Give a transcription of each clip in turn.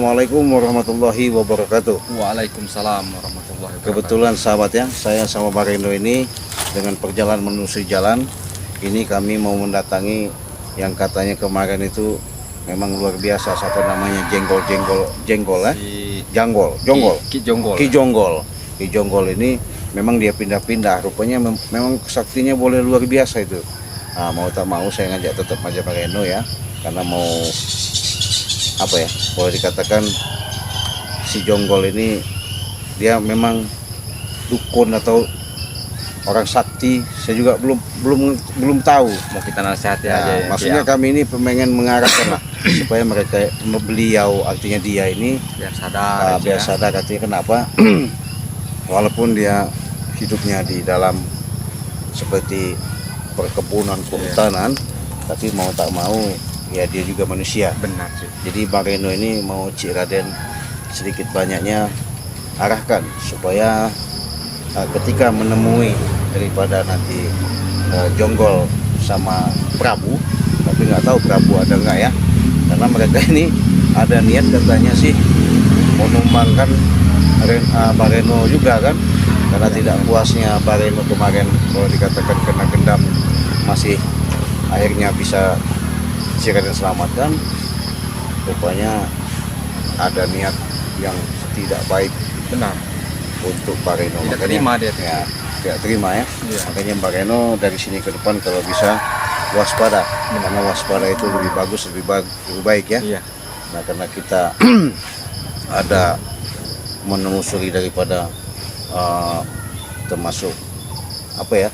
Assalamualaikum warahmatullahi wabarakatuh. Waalaikumsalam warahmatullahi wabarakatuh. Kebetulan sahabat ya, saya sama Bareno ini dengan perjalanan menuju jalan ini kami mau mendatangi yang katanya kemarin itu memang luar biasa, satu namanya Jenggol ya. Ki Jonggol ini memang dia pindah-pindah, rupanya memang saktinya boleh luar biasa itu. Nah, mau tak mau saya ngajak tetap aja Bareno ya, karena mau apa ya, boleh dikatakan si Jonggol ini dia memang dukun atau orang sakti, saya juga belum tahu. Mau kita nasihati Ya, aja ya. maksudnya kami ini pengen mengarahkan lah supaya mereka, beliau artinya dia ini biar sadar. biar sadar artinya kenapa walaupun dia hidupnya di dalam seperti perkebunan kehutanan, tapi mau tak mau ya dia juga manusia. Benar sih. Jadi Bareno ini mau Cik Raden sedikit banyaknya arahkan supaya ketika menemui daripada nanti Jonggol sama Prabu, tapi nggak tahu Prabu ada nggak ya, karena mereka ini ada niat katanya sih menumbangkan Bareno juga kan, karena tidak puasnya Bareno kemarin kalau dikatakan kena gendam masih akhirnya bisa Cik Raden selamatkan. Rupanya ada niat yang tidak baik Benar. untuk Bareno. Tidak terima dia. Ya, tidak terima ya. Iya. Makanya Bareno dari sini ke depan kalau bisa waspada, karena waspada itu lebih bagus, lebih baik ya. Iya. Nah, karena kita ada menelusuri daripada termasuk apa ya,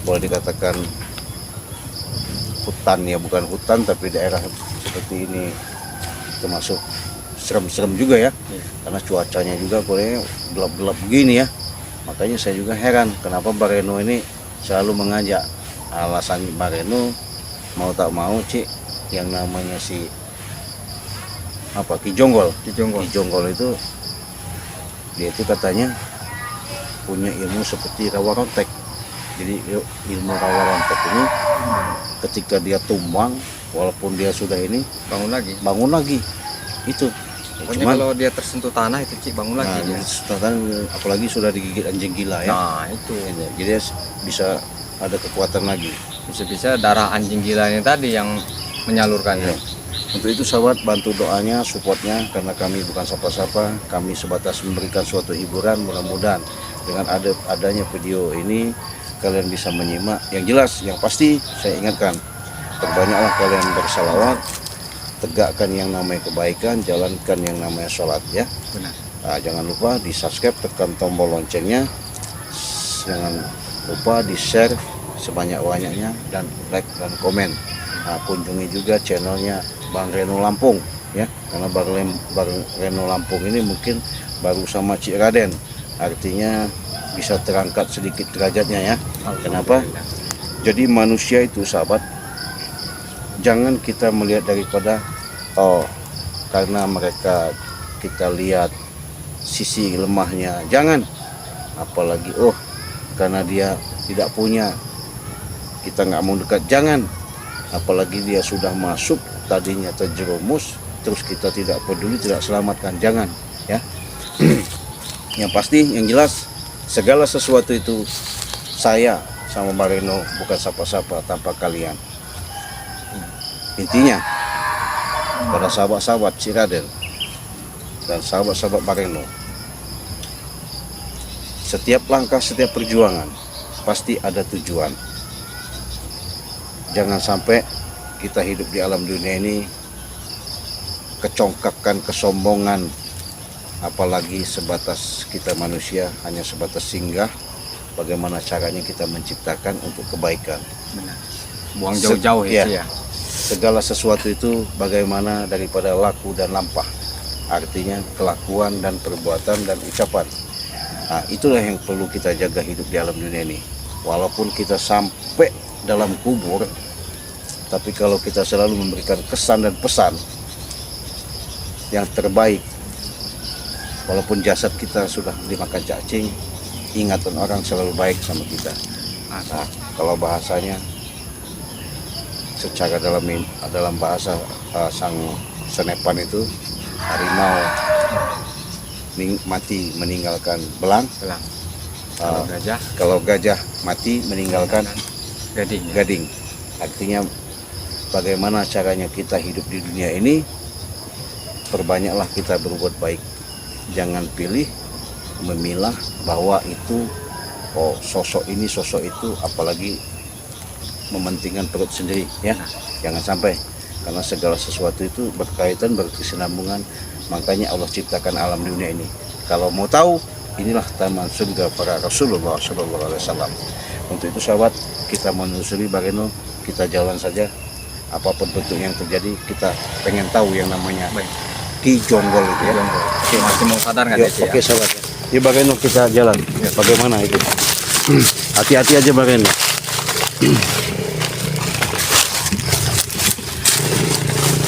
boleh dikatakan hutan ya, bukan hutan tapi daerah seperti ini termasuk serem-serem juga ya. Karena cuacanya juga boleh gelap-gelap begini ya. Makanya saya juga heran kenapa Bareno ini selalu mengajak. Alasan Bareno mau tak mau Cik, yang namanya si Ki Jonggol itu dia itu katanya punya ilmu seperti rawa rontek. Jadi ilmu rawa rontek ini ketika dia tumbang, walaupun dia sudah ini bangun lagi itu. Pokoknya kalau dia tersentuh tanah itu Cik bangun lagi dia. Apalagi sudah digigit anjing gila ya. Nah itu. Jadi bisa ada kekuatan lagi. Bisa-bisa darah anjing gila ini tadi yang menyalurkannya. Untuk itu sahabat, bantu doanya, supportnya, karena kami bukan siapa-siapa, kami sebatas memberikan suatu hiburan. Mudah-mudahan dengan adanya video ini kalian bisa menyimak. Yang jelas, yang pasti saya ingatkan, perbanyaklah kalian bersalawat, tegakkan yang namanya kebaikan, jalankan yang namanya sholat ya. Benar. Nah, jangan lupa di subscribe, tekan tombol loncengnya, jangan lupa di share sebanyak-banyaknya, dan like dan komen. Nah, kunjungi juga channelnya Bang Reno Lampung ya, karena Bang Reno Lampung ini mungkin baru sama Cik Raden, artinya bisa terangkat sedikit derajatnya ya. Kenapa? Jadi manusia itu sahabat, jangan kita melihat daripada karena mereka kita lihat sisi lemahnya, jangan. Apalagi karena dia tidak punya kita nggak mau dekat, jangan. Apalagi dia sudah masuk tadinya terjerumus terus kita tidak peduli, tidak selamatkan, jangan ya. Yang pasti, yang jelas, segala sesuatu itu saya sama Bareno bukan siapa-siapa tanpa kalian. Intinya pada sahabat-sahabat Cik Raden dan sahabat-sahabat Bareno, setiap langkah, setiap perjuangan pasti ada tujuan. Jangan sampai kita hidup di alam dunia ini kecongkakan, kesombongan, apalagi sebatas kita manusia hanya sebatas singgah. Bagaimana caranya kita menciptakan untuk kebaikan? Benar. Buang jauh-jauh ya. Segala sesuatu itu bagaimana daripada laku dan lampah, artinya kelakuan dan perbuatan dan ucapan. Nah, itulah yang perlu kita jaga hidup di alam dunia ini. Walaupun kita sampai dalam kubur, tapi kalau kita selalu memberikan kesan dan pesan yang terbaik, walaupun jasad kita sudah dimakan cacing, ingatan orang selalu baik sama kita. Nah, kalau bahasanya secara dalam bahasa sang Senepan itu harimau mati meninggalkan belang. Belang. Uh, Gajah. Kalau gajah mati meninggalkan Gading. gading. Artinya bagaimana caranya kita hidup di dunia ini, perbanyaklah kita berbuat baik. Jangan pilih memilah bahwa itu sosok ini sosok itu, apalagi mementingkan perut sendiri ya. Jangan sampai, karena segala sesuatu itu berkaitan, berkesinambungan. Makanya Allah ciptakan alam dunia ini. Kalau mau tahu, inilah taman surga para Rasulullah Shallallahu Alaihi Wasallam. Untuk itu sahabat, kita menelusuri bagaimana, kita jalan saja. Apapun bentuk yang terjadi, kita pengen tahu yang namanya Ki Jonggol itu ya. Oke, masih mau sadar nggak Yuk, sih? oke sahabat. Ya bagaimana kita jalan? Bagaimana itu? Hati-hati aja bagaimana.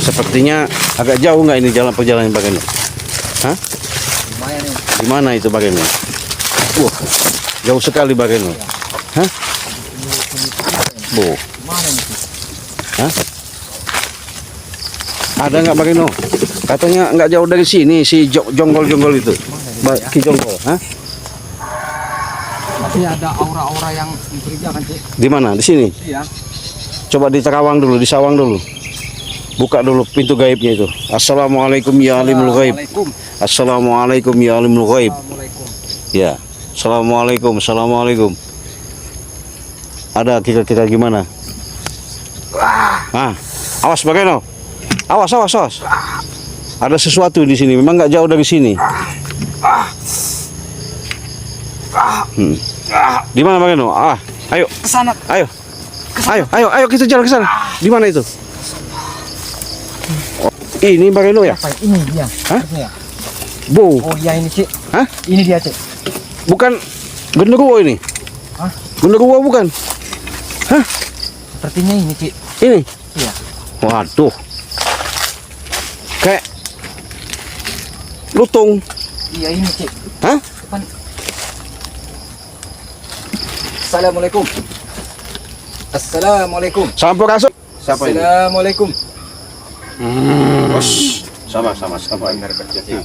Sepertinya agak jauh nggak ini jalan perjalanan bagaimana? Hah? Lumayan nih. Gimana itu bagaimana? Wah, jauh sekali bagaimana? Hah? Bu, Mana nih? hah? Ada nggak bagaimana? Katanya nggak jauh dari sini si jonggol-jonggol itu. Ki Jonggol, hah? Tapi ada aura-aura yang mencurigakan sih. Di mana? Di sini. Iya. Coba diterawang dulu, disawang dulu. Buka dulu pintu gaibnya itu. Assalamualaikum ya alimul gaib. Assalamualaikum ya alimul gaib. Assalamualaikum. Ya. Assalamualaikum. Assalamualaikum. Ada kira-kira gimana? Ah, awas bagaimana? Awas, awas, awas. Ada sesuatu di sini. Memang nggak jauh dari sini. Di mana bagaimana? Ayo. Ke sana. Ayo. Ayo kita jalan ke sana. Di mana itu? Oh, ini bagaimana ya? Apa? Ini dia. Hah? Ya? Bu. Oh iya ini Cik. Hah? Ini dia Cik. Bukan genderuwo ini? Hah? Genderuwo bukan? Hah? Sepertinya ini Cik. Ini? Iya. Waduh. Kayak lutung. Iya ini Cik. Hah? Depan. Assalamualaikum. Assalamualaikum. Sampurasun. Siapa ini? Assalamualaikum. Bos. Sama. Benar betul.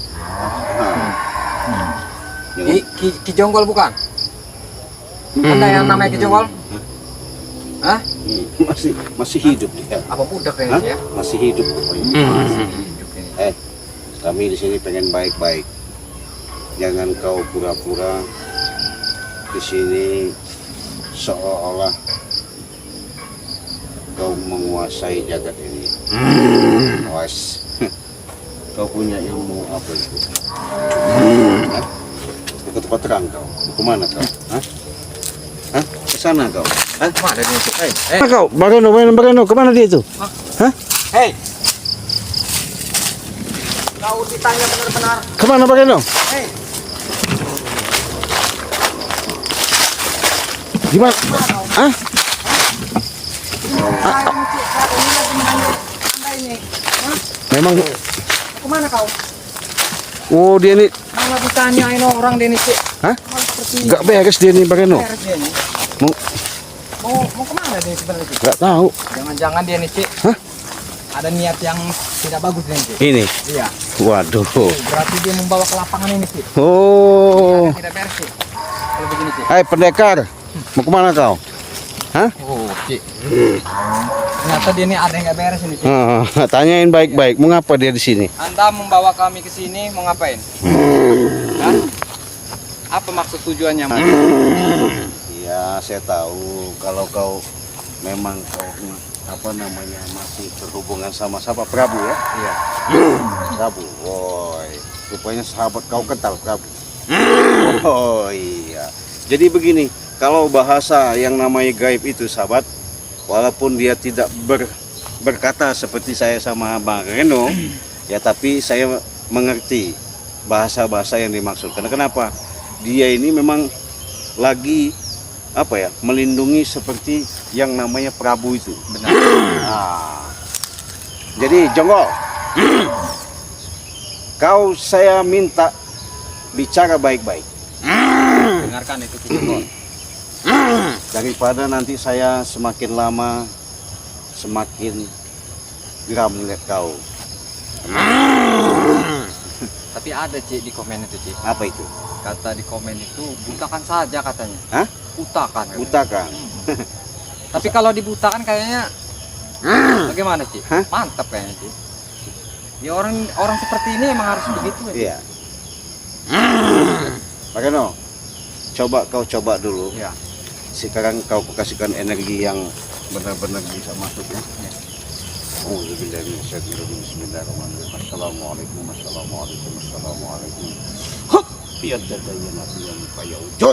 Jangan. Ki Jonggol bukan? Anda yang namanya Ki Jonggol? Hah? Masih hidup dia. Apa budak Hah? ini ya? Masih hidup pokoknya. Masih hidup ini. Kami di sini pengen baik-baik. Jangan kau pura-pura di sini seolah-olah kau menguasai jagat ini. Awas. Kau punya ilmu apa itu? Hah? Ke tempat terang kau. Mau kemana kau? Hah? Hah? Ke sana kau. Hah? Mana dia Cik? Mana kau? Bagaimana? Kemana dia itu? Hah? Hei. Kau ditanya benar-benar. Kemana bagaimana? Hei. Gimana? Hah? Memang. Kemana kau? Oh dia ini. Malah ditanyain orang dia nih Cik. Hah? Malah seperti Gak beres dia ini bagaimana? beres dia nih. Mau- Mau kemana dia sebenarnya Cik? Gak tahu. Jangan-jangan dia nih Cik. Hah? Ada niat yang tidak bagus nih Cik. Ini. Iya. Waduh. Berarti dia membawa ke lapangan ini Cik. Oh. Tidak beres Cik. Kalau begini Cik. Hai pendekar. Mau kemana kau? Hah? Oh Cik. Ternyata dia ini ada yang nggak beres ini Cik. Tanyain baik-baik. Mengapa dia di sini? Anda membawa kami ke sini mau ngapain? Hah? Apa maksud tujuannya? Ya saya tahu kalau kau memang kau masih berhubungan sama siapa Prabu ya? Iya. Prabu. Woi, rupanya sahabat kau kental Prabu. Oh iya. Jadi begini, kalau bahasa yang namanya gaib itu sahabat, walaupun dia tidak berkata seperti saya sama Bang Reno, ya tapi saya mengerti bahasa-bahasa yang dimaksud. Karena kenapa? Dia ini memang lagi melindungi seperti yang namanya Prabu itu. Benar. Nah, jadi Jonggol, kau saya minta bicara baik-baik. Dengarkan itu Ki Jonggol. Daripada nanti saya semakin lama semakin geram melihat kau. ada Cik di komen itu Cik. Apa itu? Kata di komen itu butakan saja katanya. Hah? Butakan. Butakan. Tapi kalau dibutakan kayaknya bagaimana Cik? Hah? Mantap kayaknya Cik. Ya orang seperti ini emang harus begitu ya. Iya. Makanya kau coba dulu. Iya. Sekarang kau kasihkan energi yang benar-benar bisa masuk ya. Bismillahirrahmanirrahim. Assalamualaikum. Hup, biar dadanya nabi yang kaya wujud.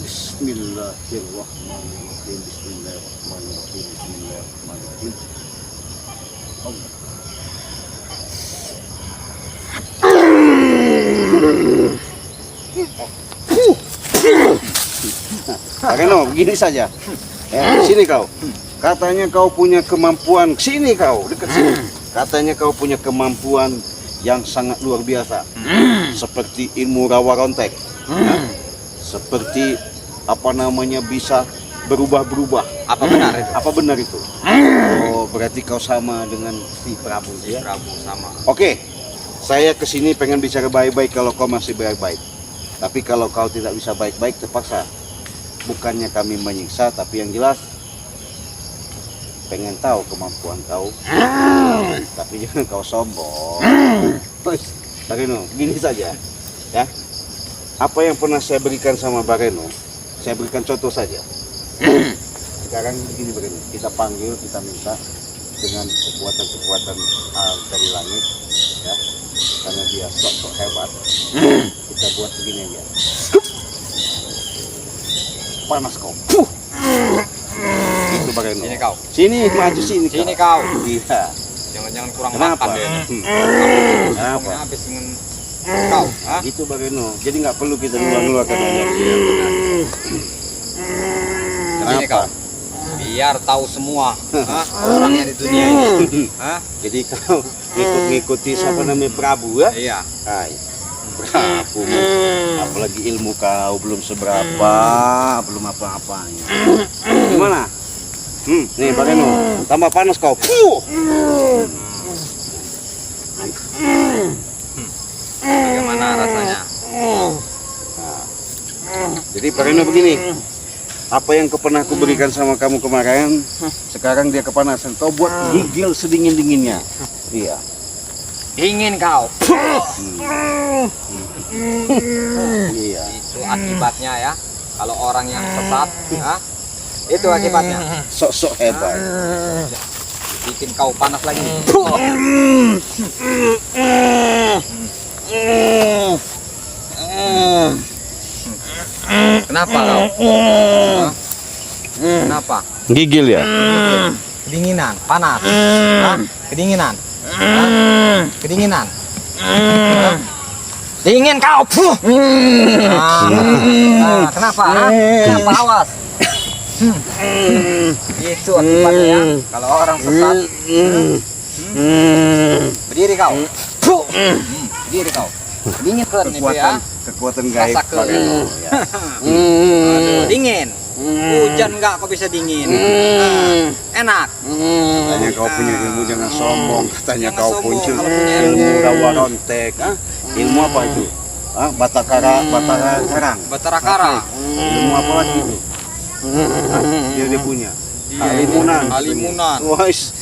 Bismillahirrahmanirrahim. Bismillahirrahmanirrahim. Allah. Karena begini saja. Sini kau. Katanya kau punya kemampuan. Sini kau, dekat sini. Katanya kau punya kemampuan yang sangat luar biasa. Seperti ilmu rawa rontek. Seperti apa namanya bisa berubah-berubah. Apa benar itu? Apa benar itu? Oh, berarti kau sama dengan si Prabu ya? Prabu sama. Oke. Saya kesini pengen bicara baik-baik kalau kau masih baik-baik. Tapi kalau kau tidak bisa baik-baik terpaksa. Bukannya kami menyiksa, tapi yang jelas pengen tahu kemampuan kau. Tapi jangan kau sombong. Bareno, gini saja. Ya. Apa yang pernah saya berikan sama Bareno, saya berikan contoh saja. Sekarang begini Bareno, kita panggil, kita minta dengan kekuatan-kekuatan dari langit, ya. Karena dia sok-sok hebat, kita buat begini aja. Panas kau. Itu Bareno. Sini kau. Sini, maju sini. Sini kau. Iya. Jangan-jangan kurang Kenapa? makan deh. Kenapa? Habis dengan kau. Hah? Itu Bareno. Jadi nggak perlu kita ngeluarkan energi. Sini kau. Biar tahu semua orangnya di dunia ini. Hah? Jadi kau ngikuti siapa namanya Prabu ya? Iya. Hai. Prabu. Apalagi ilmu kau belum seberapa, belum apa-apanya. Gimana? Nih Bareno, tambah panas kau. Bagaimana rasanya? Jadi Bareno begini. Apa yang pernah aku berikan sama kamu kemarin, sekarang dia kepanasan. Kau buat gigil sedingin-dinginnya. Iya. Dingin kau. Iya. Itu akibatnya ya. Kalau orang yang sesat, itu akibatnya. Sok-sok hebat. Bikin kau panas lagi. Kenapa kau? Hah? Kenapa? Gigil ya? Kedinginan, panas. Hah? Kedinginan. Hah? Kedinginan. Hah? Dingin kau. Kenapa? Hah? Kenapa awas? Itu akibatnya ya. Kalau orang sesat. Berdiri kau. Berdiri kau. Dingin kan itu ya. Kekuatan gaib Rasakan. Bareno, ya. Aduh, dingin. Hujan enggak kok bisa dingin. Enak. Katanya kau punya ilmu, jangan sombong. Katanya Jangan kau sombong punya kalau punya ilmu ilmu. rawa rontek. Ilmu apa itu? Batara karang. Batara kara. Ilmu apa lagi itu? Dia punya. Halimunan. Halimunan. Wais.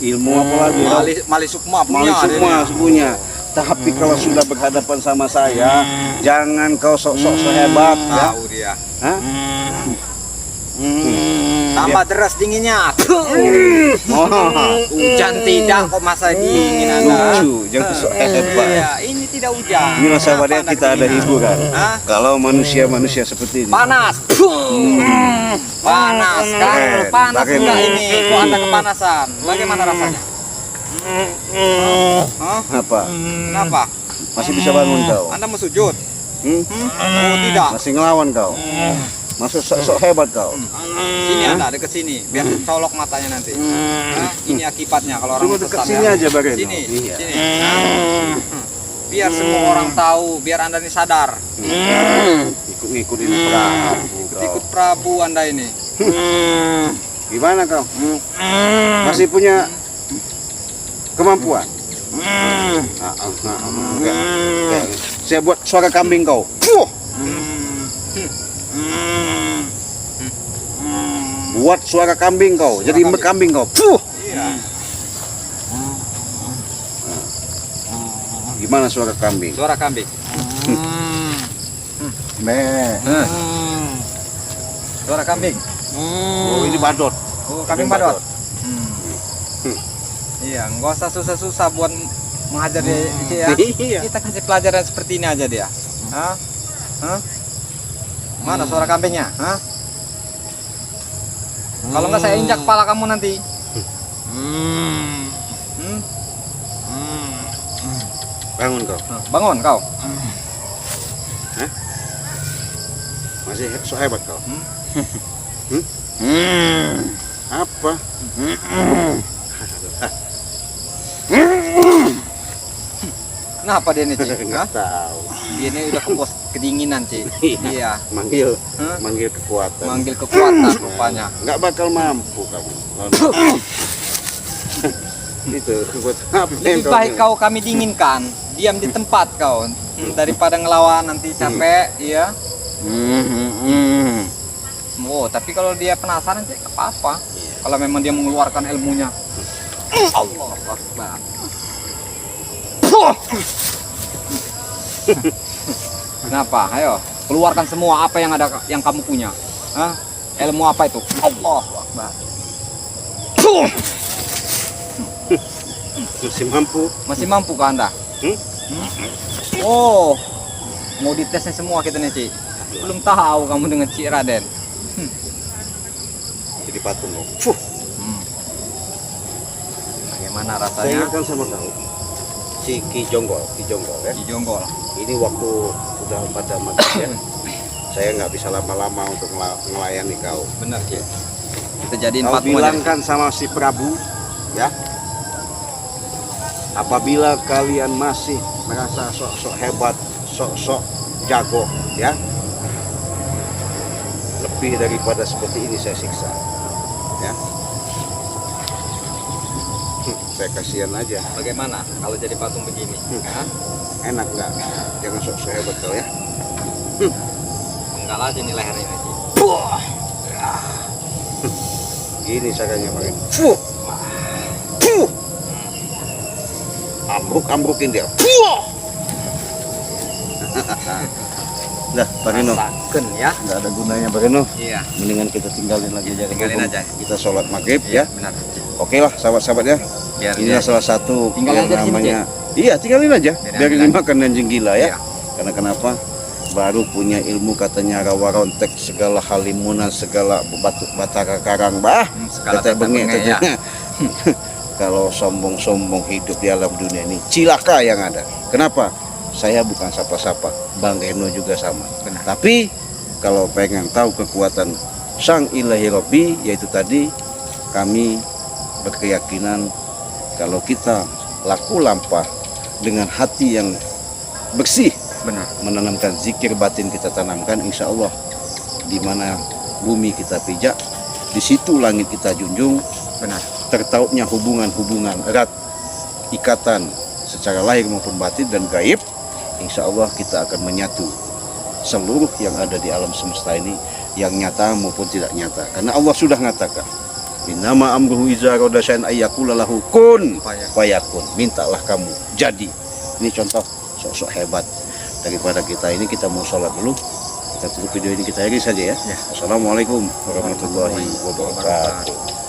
Ilmu apa lagi? Mali Sukma punya. Mali Sukma dia. punya. Tapi kalau sudah berhadapan sama saya, jangan kau sok-sok sehebat ya. Tahu dia. Hah? Tambah deras dinginnya. Oh, Hujan tidak kok masa dingin Anda. lucu, jangan sok hebat. Iya, ini tidak hujan. Inilah sahabatnya Kenapa kita Anda ada kedinginan? hiburan. Hah? Kalau manusia-manusia seperti ini. Panas. Panas kan? Keren. Panas Bagaimana? enggak ini? Kok Anda kepanasan? Bagaimana rasanya? Hah? Apa? Kenapa? Masih bisa bangun kau? Anda mau sujud? Oh, tidak. Masih ngelawan kau? Masuk sok hebat kau? Sini Anda, dekat sini. Biar colok matanya nanti. Hah? Ini akibatnya kalau orang Cuma dekat sesat sini ya. aja Bareno. Sini, Iya. sini. Hah? Biar semua orang tahu, biar Anda ini sadar. Ikut-ngikutin Prabu kau. Ikut Prabu Anda ini. Gimana kau? Masih punya kemampuan? Enggak. saya buat suara kambing kau. Buat suara kambing kau. Suara Jadi kambing. kambing kau. Iya. Gimana suara kambing? Suara kambing. Suara kambing. Oh, ini badot. Oh, kambing badot. Iya, nggak usah susah-susah buat mengajar dia, Ci, ya. Iya. Kita kasih pelajaran seperti ini aja dia. Hah? Hah? Mana suara kambingnya? Hah? Kalau nggak saya injak kepala kamu nanti. Hmm? Bangun kau. Bangun kau. Masih so hebat kau. Apa? Kenapa dia nih, Ci? Hah? Nggak tahu. Dia ini udah kepos kedinginan, Ci. Iya. Manggil, Hah? manggil kekuatan. Manggil kekuatan rupanya. Nggak bakal mampu kamu. Itu kekuatan apa? Lebih baik kau kami dinginkan, diam di tempat kau daripada ngelawan nanti capek, iya. Oh, tapi kalau dia penasaran sih nggak apa-apa. Kalau memang dia mengeluarkan ilmunya. Allah Akbar. Kenapa? Ayo, keluarkan semua apa yang ada yang kamu punya. Hah? Ilmu apa itu? Allah Akbar. Masih mampu. Masih mampu kah Anda? Hmm? Oh, mau ditesnya semua kita nih, Ci. Belum tahu kamu dengan Ci Raden. Jadi patung kau. Bagaimana Saya rasanya? ingatkan sama kau. Si Ki Jonggol ya. Di Jonggol. Ini waktu sudah pada maghrib ya. Saya nggak bisa lama-lama untuk melayani kau. Benar, Ci. Kita jadiin Kau patung aja. bilangkan sama si Prabu ya. Apabila kalian masih merasa sok-sok hebat, sok-sok jago ya. Lebih daripada seperti ini saya siksa. Ya. Saya kasihan aja. Bagaimana kalau jadi patung begini? Hah? Enak nggak? Jangan sok-sok hebat kau ya. Penggal aja nih lehernya, Ci. Gini caranya pakai. Ambruk-ambrukin dia. Dah, Pak Rino. Rasakan ya. Nggak ada gunanya Pak Rino. Iya. Mendingan kita tinggalin lagi aja. Tinggalin aja. Kita sholat maghrib ya. Benar, Ci. Oke lah sahabat-sahabat ya. Biar Ini salah satu Tinggal yang aja di sini, namanya. Iya, tinggalin aja. Biar Biar ambil dimakan anjing gila ya. Iya. Karena kenapa? Baru punya ilmu katanya rawarontek segala halimunan segala batu batara karang bah. Segala Kata tata bengek bengek, ya. katanya. Kalau sombong-sombong hidup di alam dunia ini, cilaka yang ada. Kenapa? Saya bukan sapa-sapa, Bang Reno juga sama. Benar. Tapi kalau pengen tahu kekuatan Sang Ilahi Robbi, yaitu tadi kami berkeyakinan kalau kita laku lampah dengan hati yang bersih, Benar. menanamkan zikir batin kita tanamkan, insya Allah di mana bumi kita pijak, di situ langit kita junjung. Benar. Tertautnya hubungan-hubungan erat, ikatan secara lahir maupun batin dan gaib, insya Allah kita akan menyatu seluruh yang ada di alam semesta ini, yang nyata maupun tidak nyata. Karena Allah sudah mengatakan, innama amruhu iza arada syai'an ayyaqula lahu kun fayakun. Mintalah kamu jadi. Ini contoh sok-sok hebat. Daripada kita ini, kita mau sholat dulu. Kita tutup video ini, kita akhiri saja ya. Ya. Assalamualaikum warahmatullahi wabarakatuh.